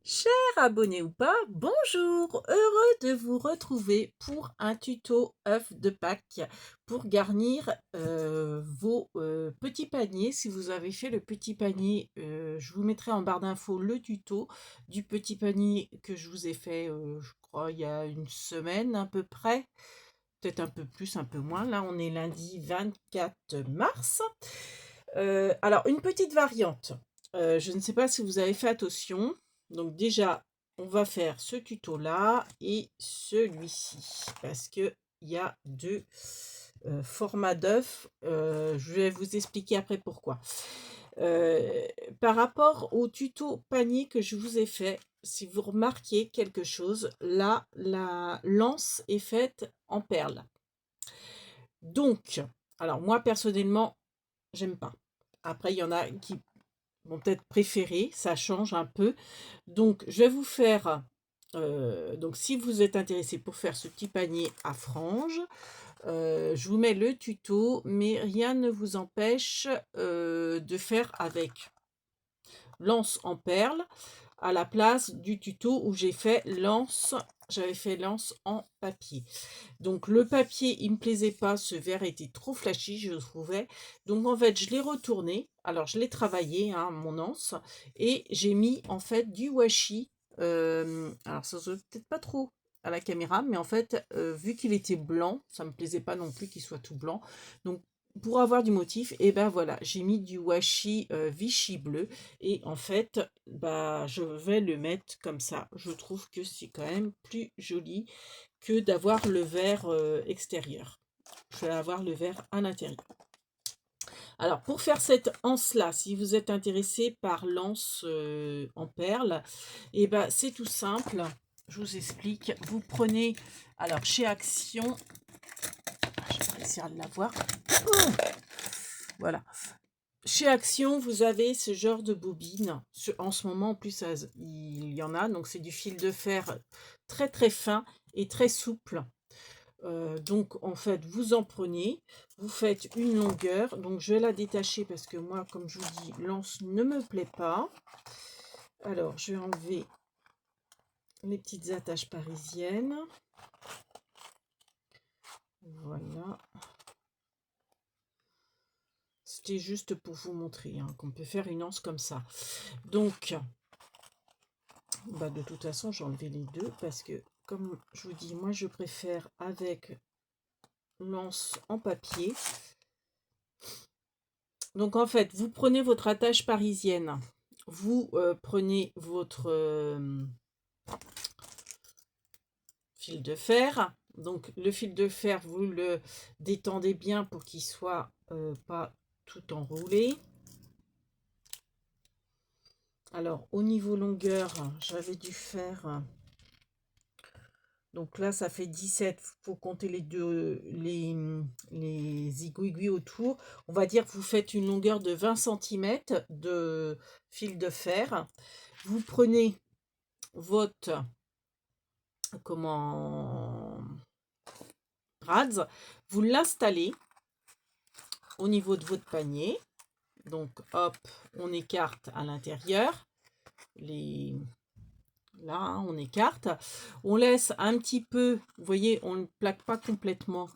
Chers abonnés ou pas, bonjour! Heureux de vous retrouver pour un tuto œuf de Pâques pour garnir vos petits paniers. Si vous avez fait le petit panier, je vous mettrai en barre d'infos le tuto du petit panier que je vous ai fait, je crois, il y a une semaine à peu près. Peut-être un peu plus, un peu moins. Là, on est lundi 24 mars. Alors, une petite variante. Je ne sais pas si vous avez fait attention. Donc déjà, on va faire ce tuto-là et celui-ci. Parce que il y a deux formats d'œufs. Je vais vous expliquer après pourquoi. Euh, Par rapport au tuto panier que je vous ai fait, si vous remarquez quelque chose, là, la lance est faite en perles. Donc, alors moi personnellement, j'aime pas. Après, il y en a qui vont peut-être préférer, ça change un peu. Donc, je vais vous faire, donc si vous êtes intéressé pour faire ce petit panier à franges, je vous mets le tuto, mais rien ne vous empêche de faire avec lance en perles à la place du tuto où j'avais fait lance en papier. Donc le papier, il me plaisait pas, ce verre était trop flashy, je trouvais. Donc en fait, je l'ai retourné. Alors je l'ai travaillé, hein, mon anse, et j'ai mis en fait du washi. Alors ça se voit peut-être pas trop à la caméra, mais en fait, vu qu'il était blanc, ça me plaisait pas non plus qu'il soit tout blanc. Donc pour avoir du motif, et ben voilà, j'ai mis du washi Vichy bleu, et en fait, bah je vais le mettre comme ça. Je trouve que c'est quand même plus joli que d'avoir le verre extérieur. Je vais avoir le verre à l'intérieur. Alors, pour faire cette anse-là, si vous êtes intéressé par l'anse en perles, et ben c'est tout simple. Je vous explique. Vous prenez, alors chez Action, je vais essayer de la voir. Voilà. Chez Action, vous avez ce genre de bobine. En ce moment, en plus, il y en a. Donc, c'est du fil de fer très très fin et très souple. Donc en fait, vous en prenez, vous faites une longueur. Donc je vais la détacher parce que moi, comme je vous dis, l'anse ne me plaît pas. Alors je vais enlever les petites attaches parisiennes. Voilà. C'était juste pour vous montrer hein, qu'on peut faire une anse comme ça. Donc, bah, de toute façon, j'ai enlevé les deux parce que, comme je vous dis, moi je préfère avec l'anse en papier. Donc en fait, vous prenez votre attache parisienne, vous prenez votre fil de fer. Donc le fil de fer, vous le détendez bien pour qu'il soit pas tout enroulé. Alors au niveau longueur, j'avais dû faire... Donc là, ça fait 17. Il faut compter les deux, les aiguilles autour. On va dire que vous faites une longueur de 20 cm de fil de fer. Vous prenez votre comment brads, vous l'installez au niveau de votre panier. Donc hop, on écarte à l'intérieur. Là, hein, on écarte. On laisse un petit peu, vous voyez, on ne plaque pas complètement.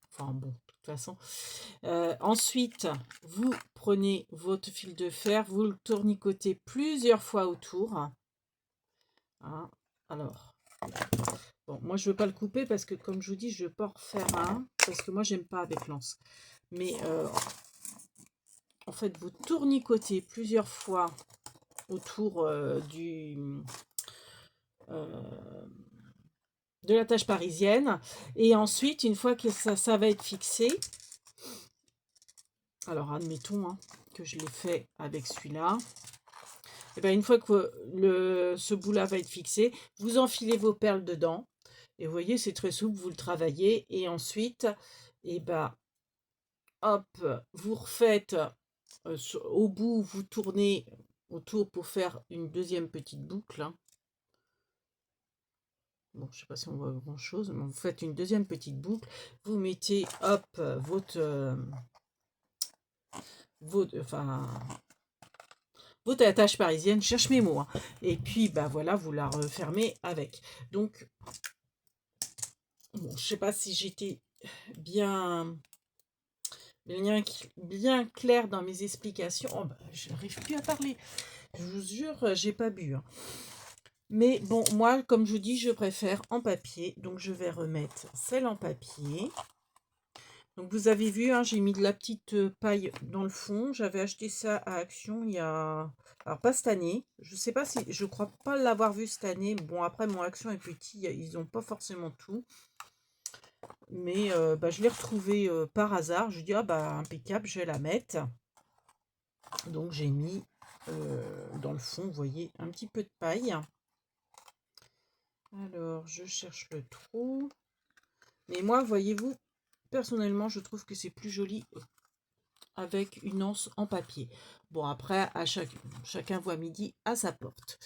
Enfin bon, de toute façon. Ensuite, vous prenez votre fil de fer, vous le tournicotez plusieurs fois autour. Hein. Alors, bon, moi je veux pas le couper parce que comme je vous dis, je veux pas en refaire un parce que moi j'aime pas avec l'anse. Mais en fait, vous tournicotez plusieurs fois autour de la tâche parisienne. Et ensuite, une fois que ça va être fixé, alors admettons hein, que je l'ai fait avec celui-là. Et bien une fois que ce bout-là va être fixé, vous enfilez vos perles dedans. Et vous voyez, c'est très souple, vous le travaillez. Et ensuite, et ben, hop, vous refaites au bout, vous tournez autour pour faire une deuxième petite boucle. Hein. Bon, je ne sais pas si on voit grand chose, mais vous faites une deuxième petite boucle. Vous mettez, hop, enfin, votre attache parisienne, je cherche mes mots, hein. Et puis, bah voilà, vous la refermez avec. Donc, bon, je sais pas si j'étais bien, bien claire dans mes explications. Oh, bah, je n'arrive plus à parler. Je vous jure, j'ai pas bu, hein. Mais bon, moi, comme je vous dis, je préfère en papier. Donc, je vais remettre celle en papier. Donc, vous avez vu, hein, j'ai mis de la petite paille dans le fond. J'avais acheté ça à Action il y a... Alors, pas cette année. Je sais pas si... Je crois pas l'avoir vu cette année. Bon, après, mon Action est petit. Ils n'ont pas forcément tout. Mais bah, je l'ai retrouvé par hasard. Je dis, ah bah, impeccable, je vais la mettre. Donc, j'ai mis dans le fond, vous voyez, un petit peu de paille. Alors, je cherche le trou. Mais moi, voyez-vous, personnellement, je trouve que c'est plus joli avec une anse en papier. Bon, après, chacun voit midi à sa porte.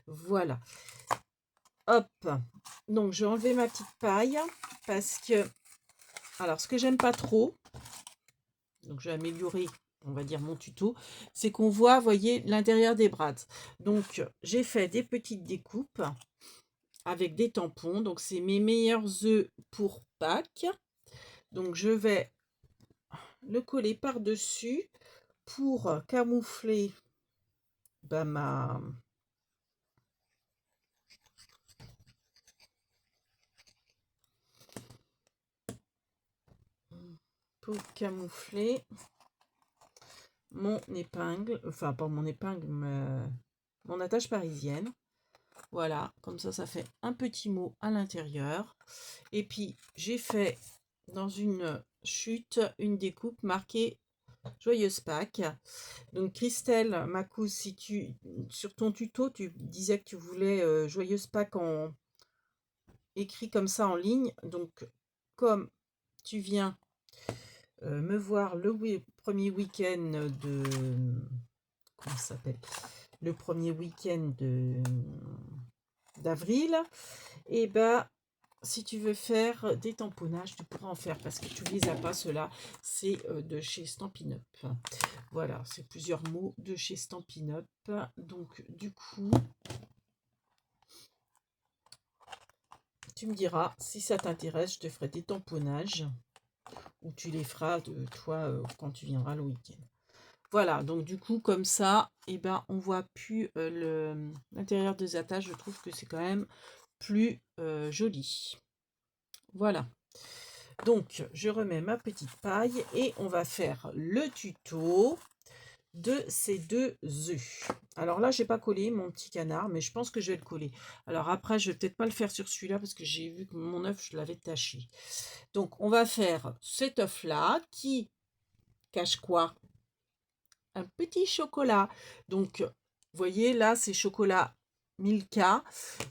Voilà. Hop. Donc, je vais enlever ma petite paille parce que... Alors, ce que j'aime pas trop, donc je vais améliorer, on va dire, mon tuto, c'est qu'on voit, voyez, l'intérieur des brades. Donc, j'ai fait des petites découpes avec des tampons. Donc, c'est mes meilleurs œufs pour Pâques. Donc, je vais le coller par-dessus pour camoufler bah, pour camoufler mon épingle, enfin pas mon épingle, mais mon attache parisienne. Voilà, comme ça fait un petit mot à l'intérieur. Et puis j'ai fait dans une chute une découpe marquée Joyeuse Pâques. Donc Christelle, ma cousine, si tu sur ton tuto, tu disais que tu voulais Joyeuse Pâques en écrit comme ça en ligne. Donc comme tu viens me voir le premier week-end de... Comment ça s'appelle? Le premier week-end d'avril. Et ben, si tu veux faire des tamponnages, tu pourras en faire parce que tu ne les as pas, ceux-là. C'est de chez Stampin' Up. Voilà, c'est plusieurs mots de chez Stampin' Up. Donc, du coup, tu me diras si ça t'intéresse, je te ferai des tamponnages ou tu les feras de toi quand tu viendras le week-end. Voilà, donc du coup, comme ça, eh ben, on voit plus l'intérieur des attaches. Je trouve que c'est quand même plus joli. Voilà. Donc, je remets ma petite paille et on va faire le tuto de ces deux œufs. Alors là, j'ai pas collé mon petit canard, mais je pense que je vais le coller. Alors après, je vais peut-être pas le faire sur celui-là parce que j'ai vu que mon œuf, je l'avais taché. Donc, on va faire cet œuf-là qui cache quoi? Un petit chocolat. Donc, vous voyez, là, c'est chocolat Milka.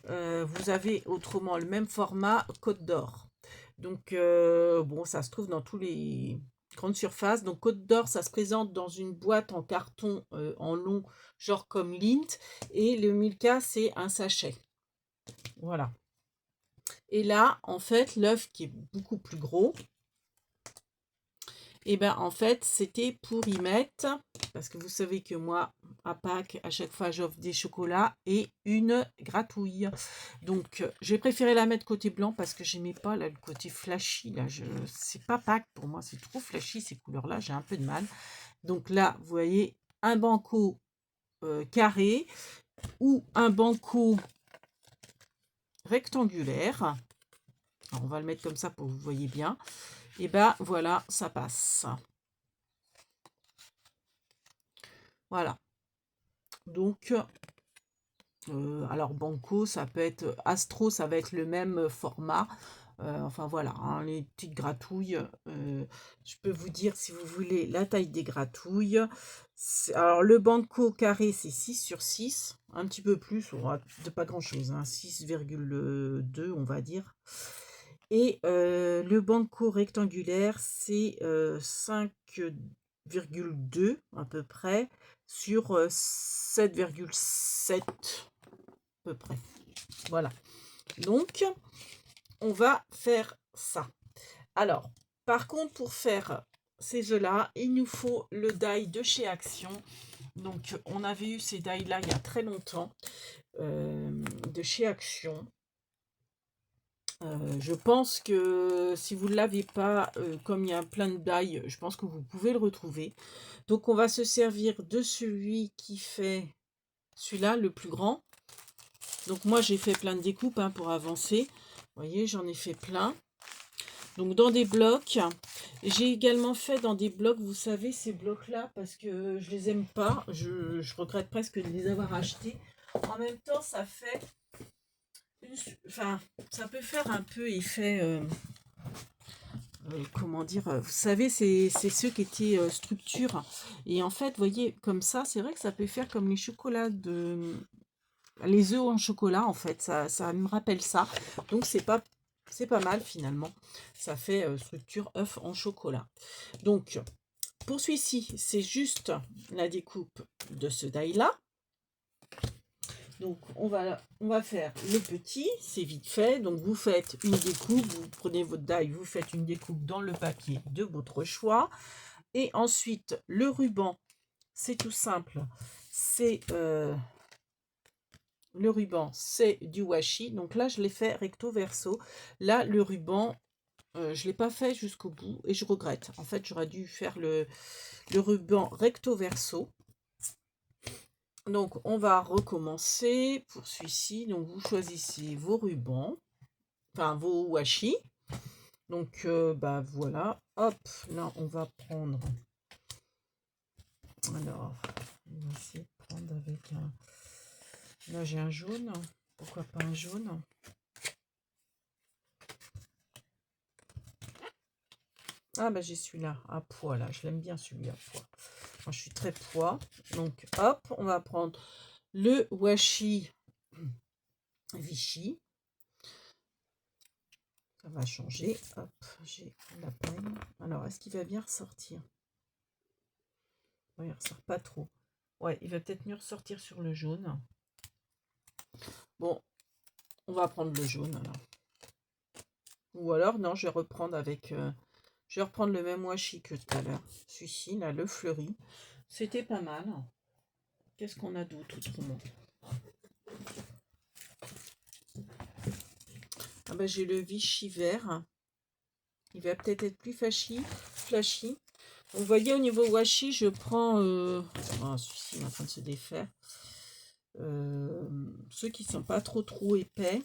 Vous avez autrement le même format Côte d'Or. Donc, bon, ça se trouve dans tous les grandes surfaces. Donc, Côte d'Or, ça se présente dans une boîte en carton en long, genre comme Lindt. Et le Milka, c'est un sachet. Voilà. Et là, en fait, l'œuf qui est beaucoup plus gros, et ben en fait, c'était pour y mettre, parce que vous savez que moi, à Pâques, à chaque fois, j'offre des chocolats et une gratouille. Donc, j'ai préféré la mettre côté blanc parce que j'aimais pas là, le côté flashy. Là, c'est pas Pâques pour moi, c'est trop flashy ces couleurs-là, j'ai un peu de mal. Donc là, vous voyez, un banco carré ou un banco rectangulaire. Alors, on va le mettre comme ça pour que vous voyez bien. Et ben voilà, ça passe. Voilà. Donc, alors Banco, ça peut être Astro, ça va être le même format. Enfin voilà, hein, les petites gratouilles. Je peux vous dire si vous voulez la taille des gratouilles. Alors le Banco carré, c'est 6 sur 6, un petit peu plus, de pas grand chose, hein, 6,2 on va dire. Et le Banco rectangulaire, c'est 5,2 à peu près sur 7,7 à peu près. Voilà. Donc, on va faire ça. Alors, par contre, pour faire ces œufs-là, il nous faut le die de chez Action. Donc, on avait eu ces die-là il y a très longtemps, de chez Action. Je pense que si vous ne l'avez pas, comme il y a plein de die, je pense que vous pouvez le retrouver. Donc, on va se servir de celui qui fait celui-là, le plus grand. Donc, moi, j'ai fait plein de découpes hein, pour avancer. Vous voyez, j'en ai fait plein. Donc, dans des blocs. J'ai également fait dans des blocs, vous savez, ces blocs-là, parce que je les aime pas. Je regrette presque de les avoir achetés. En même temps, ça fait... Enfin, ça peut faire un peu effet... comment dire, vous savez, c'est ceux qui étaient structure. Et en fait, vous voyez, comme ça, c'est vrai que ça peut faire comme les chocolats de... Les œufs en chocolat, en fait, ça me rappelle ça. Donc, c'est pas mal, finalement. Ça fait structure œuf en chocolat. Donc, pour celui-ci, c'est juste la découpe de ce die-là. Donc, on va faire le petit, c'est vite fait. Donc, vous faites une découpe, vous prenez votre die, vous faites une découpe dans le papier de votre choix. Et ensuite, le ruban, c'est tout simple. C'est le ruban, c'est du washi. Donc là, je l'ai fait recto verso. Là, le ruban, je ne l'ai pas fait jusqu'au bout et je regrette. En fait, j'aurais dû faire le ruban recto verso. Donc, on va recommencer pour celui-ci. Donc, vous choisissez vos rubans, enfin vos washi. Donc, bah voilà. Hop, là, on va prendre. Alors, on va essayer de prendre avec un. Là, j'ai un jaune. Pourquoi pas un jaune? Ah, bah j'ai celui-là à pois, là. Je l'aime bien celui à pois. Moi, je suis très pois. Donc, hop, on va prendre le washi Vichy. Ça va changer. Hop, j'ai la peine. Alors, est-ce qu'il va bien ressortir? Oui, il ressort pas trop. Ouais, il va peut-être mieux ressortir sur le jaune. Bon, on va prendre le jaune alors. Ou alors, non, je vais reprendre avec... je vais reprendre le même washi que tout à l'heure. Celui-ci, là, le fleuri. C'était pas mal. Qu'est-ce qu'on a d'autre autrement? Ah bah, j'ai le Vichy vert. Il va peut-être être plus flashy. Vous voyez, au niveau washi, je prends... Oh, celui-ci est en train de se défaire. Ceux qui sont pas trop épais.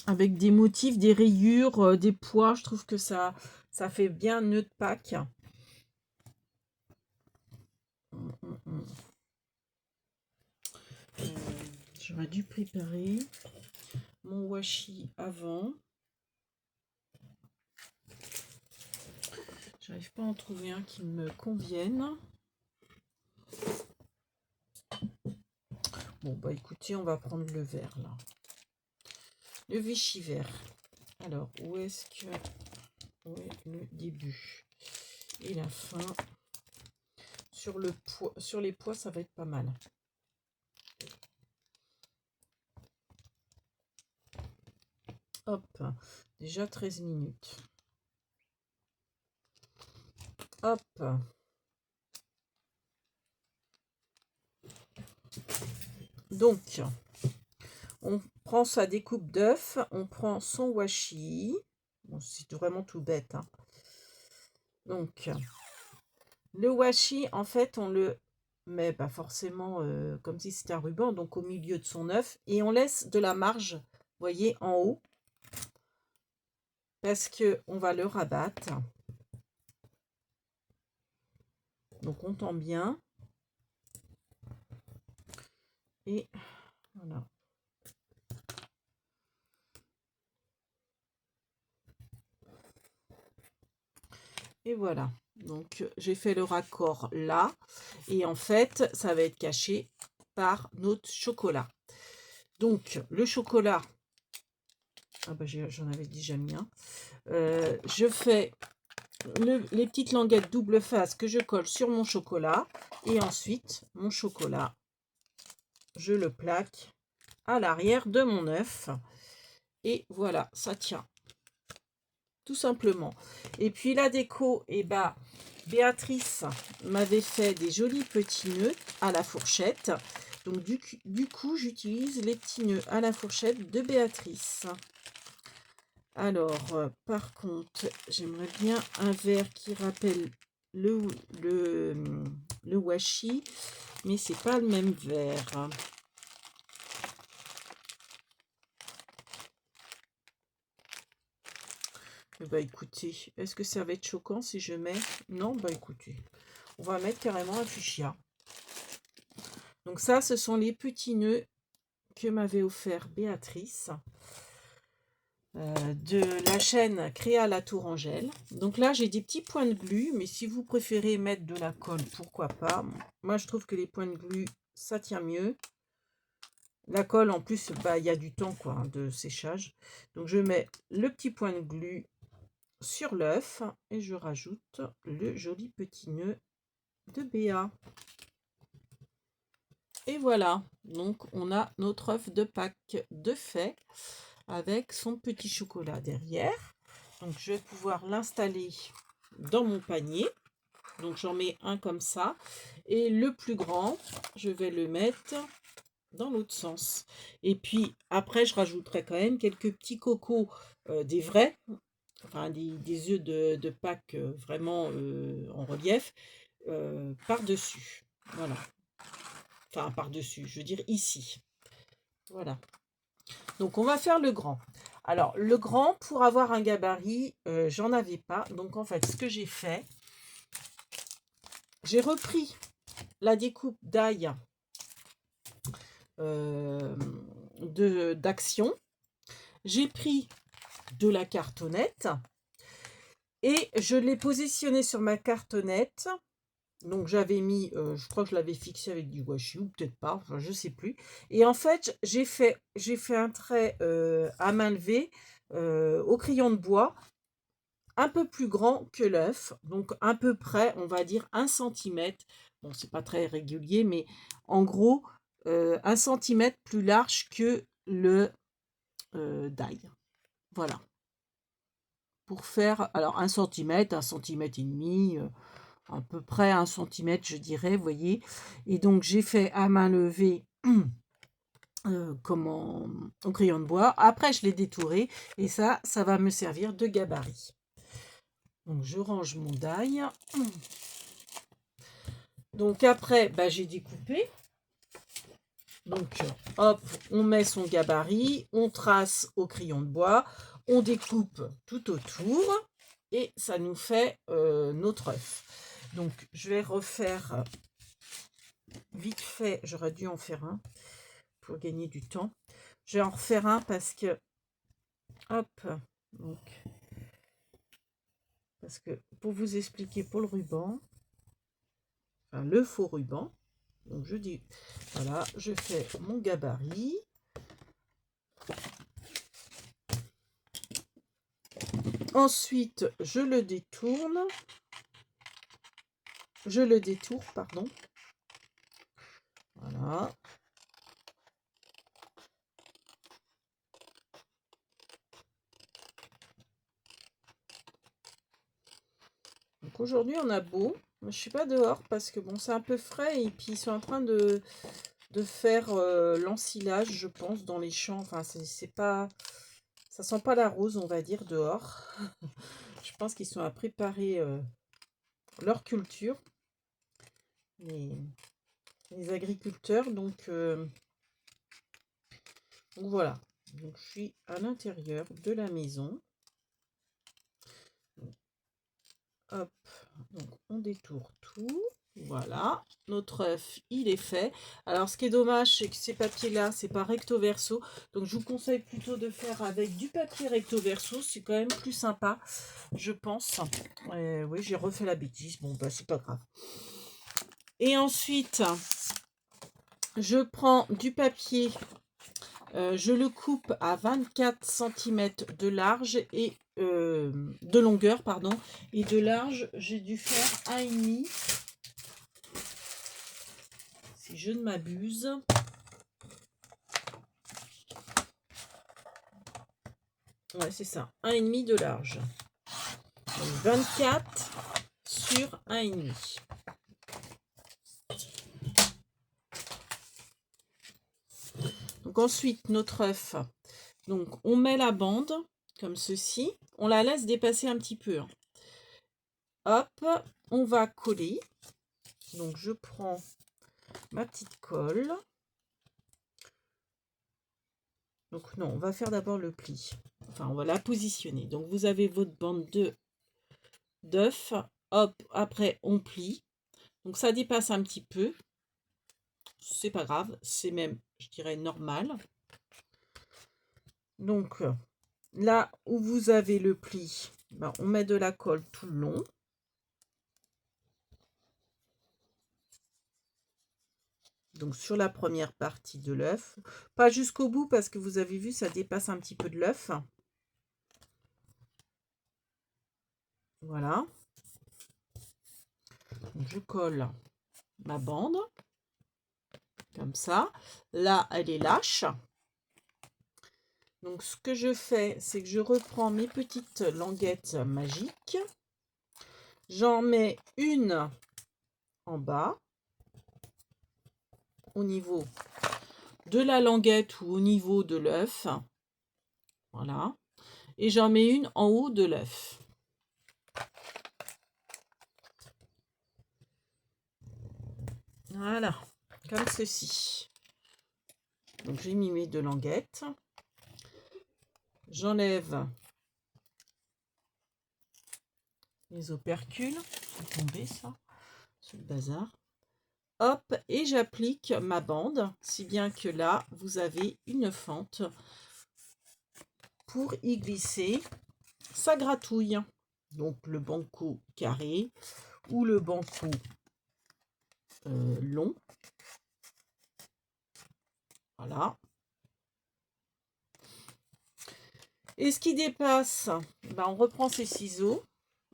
Avec des motifs, des rayures, des pois. Je trouve que ça fait bien nœud de Pâques. J'aurais dû préparer mon washi avant. J'arrive pas à en trouver un qui me convienne. Bon, bah écoutez, on va prendre le vert là. Le Vichy vert. Alors, où est-ce que... Où est le début et la fin? Sur le poids, sur les poids, ça va être pas mal. Hop, déjà 13 minutes. Hop. Donc, on prend sa découpe d'œuf, on prend son washi. Bon, c'est vraiment tout bête. Hein. Donc, le washi, en fait, on le met pas forcément comme si c'était un ruban, donc au milieu de son œuf. Et on laisse de la marge, vous voyez, en haut. Parce que on va le rabattre. Donc, on tend bien. Et voilà. Et voilà. Donc, j'ai fait le raccord là. Et en fait, ça va être caché par notre chocolat. Donc, le chocolat, ah bah j'en avais déjà mis un. Je fais les petites languettes double face que je colle sur mon chocolat. Et ensuite, mon chocolat, je le plaque à l'arrière de mon œuf. Et voilà, ça tient. Tout simplement. Et puis la déco, et bah, Béatrice m'avait fait des jolis petits nœuds à la fourchette. Donc du coup, j'utilise les petits nœuds à la fourchette de Béatrice. Alors, par contre, j'aimerais bien un verre qui rappelle le, le, le washi, mais c'est pas le même verre. Bah écoutez, est-ce que ça va être choquant si je mets... Non, bah écoutez, on va mettre carrément un fuchsia. Donc ça, ce sont les petits nœuds que m'avait offert Béatrice de la chaîne Créa la Tourangelle. Donc là, j'ai des petits points de glu, mais si vous préférez mettre de la colle, pourquoi pas. Moi, je trouve que les points de glu, ça tient mieux. La colle, en plus, bah, il y a du temps quoi, hein, de séchage. Donc je mets le petit point de glu sur l'œuf et je rajoute le joli petit nœud de Béa. Et voilà, donc on a notre œuf de Pâques de fait avec son petit chocolat derrière. Donc je vais pouvoir l'installer dans mon panier. Donc j'en mets un comme ça. Et le plus grand, je vais le mettre dans l'autre sens. Et puis après, je rajouterai quand même quelques petits cocos, des vrais, enfin des œufs de Pâques vraiment en relief, par-dessus. Voilà. Enfin, par-dessus, je veux dire ici. Voilà. Donc, on va faire le grand. Alors, le grand, pour avoir un gabarit, j'en avais pas. Donc, en fait, ce que j'ai fait, j'ai repris la découpe d'ail d'Action. J'ai pris de la cartonnette et je l'ai positionné sur ma cartonnette. Donc j'avais mis, je crois que je l'avais fixé avec du washi ou peut-être pas, enfin je sais plus. Et en fait, j'ai fait un trait à main levée au crayon de bois, un peu plus grand que l'œuf, donc à peu près, on va dire 1 cm. Bon, c'est pas très régulier, mais en gros, 1 cm plus large que le die. Voilà. Pour faire, alors 1 cm, 1 cm et demi, à peu près 1 cm, je dirais, vous voyez. Et donc, j'ai fait à main levée au crayon de bois. Après, je l'ai détouré et ça va me servir de gabarit. Donc, je range mon die. Donc, après, bah, j'ai découpé. Donc, hop, on met son gabarit, on trace au crayon de bois, on découpe tout autour et ça nous fait notre œuf. Donc, je vais refaire vite fait, j'aurais dû en faire un pour gagner du temps. Je vais en refaire un parce que, hop, donc, parce que pour vous expliquer pour le ruban, enfin le faux ruban, donc je dis, voilà, je fais mon gabarit. Ensuite, je le détourne. Je le détourne, pardon. Voilà. Donc aujourd'hui, on a beau. Je ne suis pas dehors parce que bon, c'est un peu frais et puis ils sont en train de faire l'ensilage, je pense, dans les champs. Enfin, c'est pas... Ça sent pas la rose, on va dire, dehors. Je pense qu'ils sont à préparer leur culture, les agriculteurs. Donc voilà. Donc, je suis à l'intérieur de la maison. Hop, donc on détourne tout. Voilà, notre œuf, il est fait. Alors, ce qui est dommage, c'est que ces papiers-là, c'est pas recto verso. Donc, je vous conseille plutôt de faire avec du papier recto verso. C'est quand même plus sympa, je pense. Oui, j'ai refait la bêtise. Bon, bah, c'est pas grave. Et ensuite, je prends du papier. Je le coupe à 24 cm de large et de longueur, pardon. Et de large, j'ai dû faire 1,5. Si je ne m'abuse. Ouais, c'est ça. 1,5 de large. Donc 24 sur sur 1,5. Donc ensuite, notre œuf. Donc on met la bande comme ceci. On la laisse dépasser un petit peu, hein. Hop, on va coller. Donc je prends ma petite colle. Donc non, on va faire d'abord le pli. Enfin, on va la positionner. Donc vous avez votre bande d'œuf. Hop, après on plie. Donc ça dépasse un petit peu. C'est pas grave, c'est même, je dirais, normal. Donc là où vous avez le pli, ben, on met de la colle tout le long. Donc sur la première partie de l'œuf, pas jusqu'au bout parce que vous avez vu, ça dépasse un petit peu de l'œuf. Voilà. Donc, je colle ma bande comme ça. Là, elle est lâche. Donc ce que je fais, c'est que je reprends mes petites languettes magiques. J'en mets une en bas, au niveau de la languette ou au niveau de l'œuf. Voilà. Et j'en mets une en haut de l'œuf. Voilà, comme ceci. Donc j'ai mis mes deux languettes. J'enlève les opercules. C'est tombé ça, c'est le bazar. Hop, et j'applique ma bande, si bien que là, vous avez une fente pour y glisser. Ça gratouille. Donc le banco carré ou le banco long. Voilà. Et ce qui dépasse, ben on reprend ses ciseaux.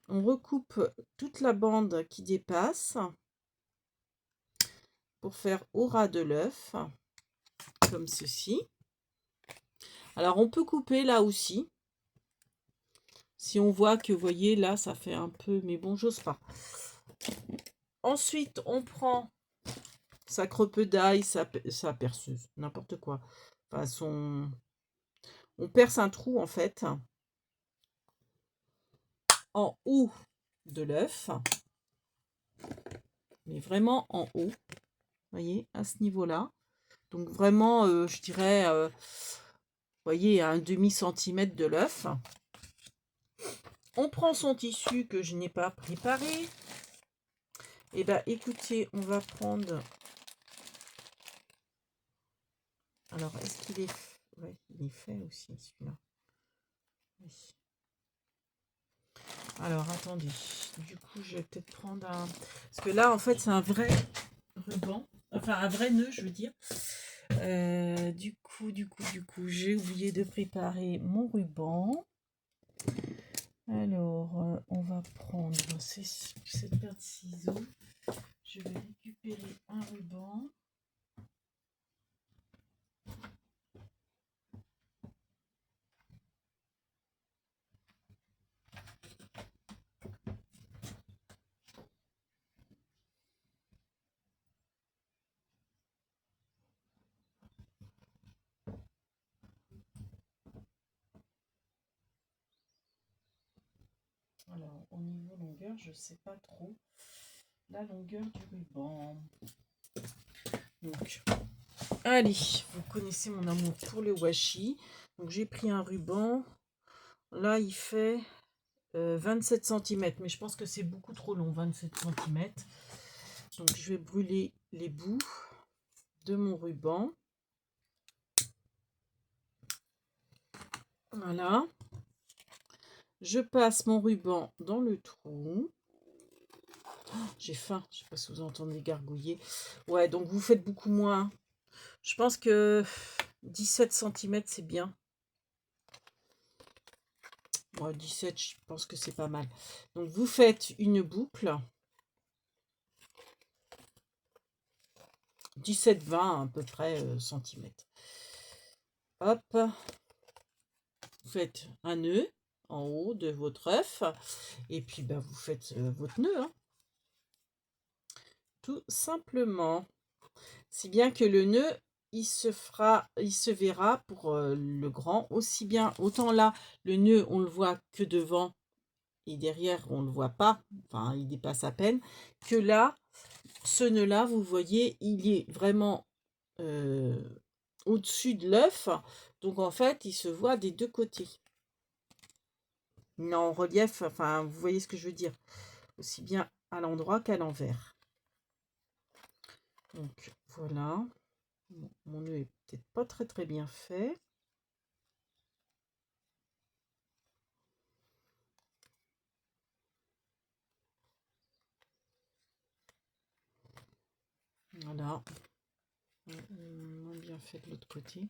On recoupe toute la bande qui dépasse pour faire au ras de l'œuf, comme ceci. Alors on peut couper là aussi. Si on voit que, vous voyez, là, ça fait un peu... Mais bon, j'ose pas. Ensuite, on prend sa crêpe d'ail, sa perceuse, n'importe quoi. Enfin, on perce un trou, en fait, en haut de l'œuf. Mais vraiment en haut. Vous voyez, à ce niveau-là. Donc vraiment, je dirais, vous voyez, à un demi-centimètre de l'œuf. On prend son tissu que je n'ai pas préparé. Et bien, écoutez, on va prendre... Alors, est-ce qu'il est... Ouais, il est fait aussi, celui-là. Oui. Alors, attendez. Du coup, je vais peut-être prendre un... Parce que là, en fait, c'est un vrai ruban. Enfin, un vrai nœud, je veux dire. Du coup, j'ai oublié de préparer mon ruban. Alors, on va prendre cette paire de ciseaux. Je vais récupérer un ruban. Alors, au niveau longueur, je ne sais pas trop la longueur du ruban. Donc, allez, vous connaissez mon amour pour le washi. Donc, j'ai pris un ruban. Là, il fait 27 cm. Mais je pense que c'est beaucoup trop long, 27 cm. Donc, je vais brûler les bouts de mon ruban. Voilà. Je passe mon ruban dans le trou. J'ai faim, je ne sais pas si vous entendez gargouiller. Ouais, donc vous faites beaucoup moins. Je pense que 17 cm, c'est bien. Ouais, 17, je pense que c'est pas mal. Donc vous faites une boucle. 17-20 à peu près centimètres. Hop. Vous faites un nœud en haut de votre œuf. Et puis bah, vous faites votre nœud. Hein. tout simplement. Si bien que le nœud, il se verra pour le grand, aussi bien, autant là, le nœud, on le voit que devant et derrière, on ne le voit pas, enfin, il dépasse à peine, que là, ce nœud-là, vous voyez, il est vraiment au-dessus de l'œuf, donc en fait, il se voit des deux côtés. Il est en relief, enfin, vous voyez ce que je veux dire, aussi bien à l'endroit qu'à l'envers. Donc, voilà. Mon nœud est peut-être pas très bien fait. Voilà. Moins bien fait de l'autre côté.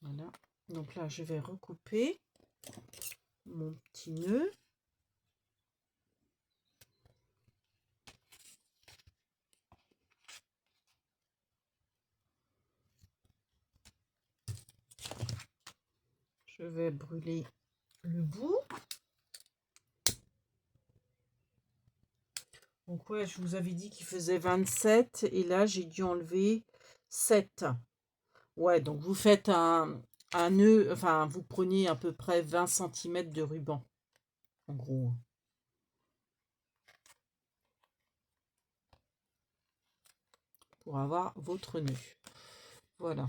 Voilà. Donc là, je vais recouper mon petit nœud. Je vais brûler le bout. Donc ouais, je vous avais dit qu'il faisait 27 et là, j'ai dû enlever 7. Ouais, donc vous faites un nœud, enfin, vous prenez à peu près 20 cm de ruban, en gros. Pour avoir votre nœud. Voilà.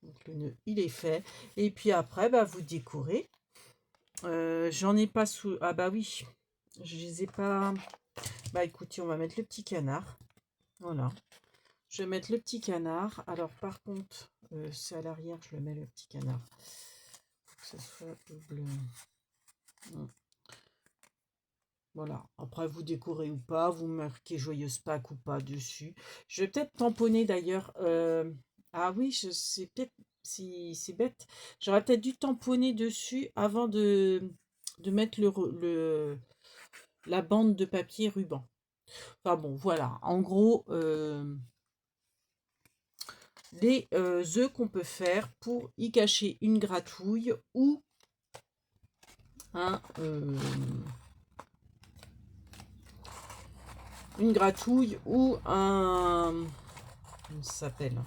Donc le nœud, il est fait. Et puis après, bah, vous décorez. J'en ai pas sous... Ah bah oui, je les ai pas... Bah écoutez, on va mettre le petit canard. Voilà. Je vais mettre le petit canard. Alors par contre, c'est à l'arrière, je le mets le petit canard. Faut que ça soit bleu. Voilà. Après, vous décorez ou pas, vous marquez Joyeuse Pâques ou pas dessus. Je vais peut-être tamponner d'ailleurs. Ah oui, c'est peut-être si c'est bête. J'aurais peut-être dû tamponner dessus avant de mettre la bande de papier ruban. Enfin bon, voilà. En gros, les œufs qu'on peut faire pour y cacher une gratouille ou un, une gratouille ou un... Comment ça s'appelle?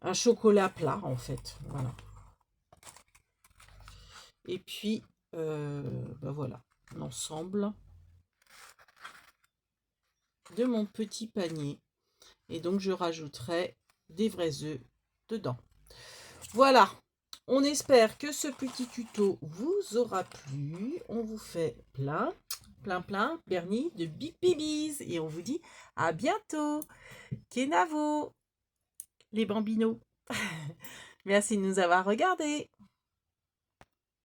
Un chocolat plat, en fait. Voilà. Et puis, ben voilà, l'ensemble de mon petit panier. Et donc, je rajouterai des vrais œufs dedans. Voilà. On espère que ce petit tuto vous aura plu. On vous fait plein, Bernie, de big babies. Et on vous dit à bientôt. Kenavo, les bambinos. Merci de nous avoir regardés.